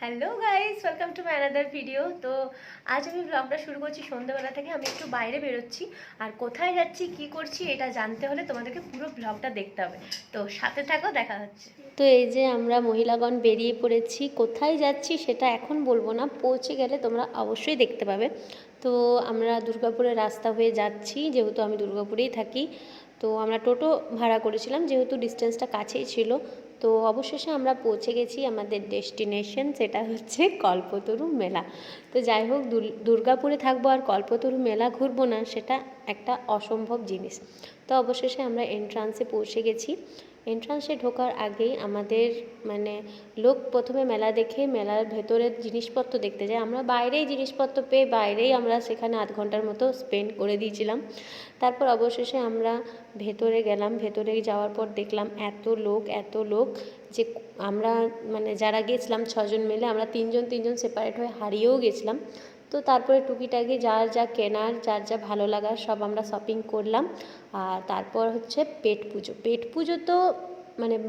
Hello guys, welcome to my another video. তো আজ আমি ব্লগটা শুরু করছি সন্ধ্যাবেলা থেকে। আমি একটু বাইরে বেরোচ্ছি, আর কোথায় যাচ্ছি কি করছি এটা জানতে হলে তোমাদেরকে পুরো ব্লগটা দেখতে হবে। তো সাথে থাকো, দেখা হচ্ছে। তো এই যে আমরা মহিলাগণ বেরিয়ে পড়েছি। কোথায় যাচ্ছি সেটা এখন বলবো না, পৌঁছে গেলে তোমরা অবশ্যই দেখতে পাবে। তো আমরা দুর্গাপুরের রাস্তা হয়ে যাচ্ছি, যেহেতু আমি দুর্গাপুরেই থাকি। তো আমরা টোটো ভাড়া করেছিলাম, যেহেতু ডিস্টেন্সটা কাছেই ছিল। তো অবশেষে আমরা পৌঁছে গেছি আমাদের ডেস্টিনেশন, সেটা হচ্ছে কল্পতরু মেলা। তো যাই হোক, দুর্গাপুরে থাকবো আর কল্পতরু মেলা ঘুরবো না, সেটা একটা অসম্ভব জিনিস। তো অবশেষে আমরা এন্ট্রান্সে পৌঁছে গেছি। এন্ট্রান্সে ঢোকার আগেই আমাদের লোক প্রথমে মেলা দেখে মেলার ভেতরের জিনিসপত্র দেখতে যায়। আমরা বাইরেই জিনিসপত্র পেয়ে বাইরেই আমরা সেখানে আধ ঘন্টার মতো স্পেন্ড করে দিয়েছিলাম। তারপর অবশেষে আমরা ভেতরে গেলাম। ভেতরে যাওয়ার পর দেখলাম এত লোক যে আমরা যারা গেছিলাম 6জন মিলে, আমরা তিনজন সেপারেট হয়ে হারিয়েও গেছিলাম। তো তারপরে টুকিটাকি যার যা কেনার, যার যা ভালো লাগার সব আমরা শপিং করলাম। আর তারপর হচ্ছে পেট পুজো তো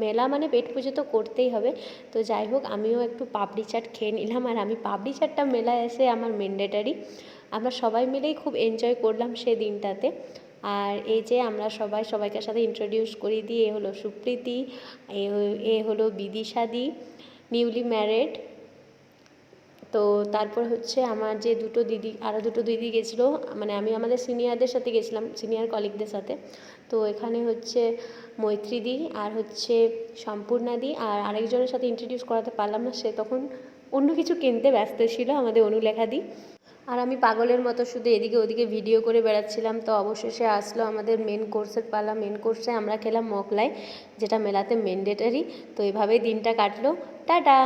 মেলা পেট পুজো তো করতেই হবে। তো যাই হোক, আমিও একটু পাপড়ি চাট খেয়ে নিলাম। আর আমি পাপড়ি চাটটা মেলায় এসে আমার ম্যান্ডেটারি। আমরা সবাই মিলেই খুব এনজয় করলাম সেই দিনটাতে। আর এই যে আমরা সবাইকে সাথে ইন্ট্রোডিউস করিয়ে দিই, এ হলো সুপ্রীতি, এ হলো বিদিশাদি, নিউলি ম্যারেড। তো তারপর হচ্ছে আমার যে আরও দুটো দিদি গেছিলো, আমি আমাদের সিনিয়রদের সাথে গেছিলাম, সিনিয়র কলিগদের সাথে। তো এখানে হচ্ছে মৈত্রীদি আর হচ্ছে সম্পূর্ণাদি, আর আরেকজনের সাথে ইন্ট্রোডিউস করাতে পারলাম না, সে তখন অন্য কিছু কিনতে ব্যস্ত ছিল, আমাদের অনুলেখাদি। আর আমি পাগলের মতো শুধু এদিকে ওদিকে ভিডিও করে বেড়াচ্ছিলাম। তো অবশেষে আসলো আমাদের মেন কোর্সের পালা। মেন কোর্সে আমরা খেলাম মোগলাই, যেটা মেলাতে ম্যান্ডেটারি। তো এভাবেই দিনটা কাটলো। টাটা।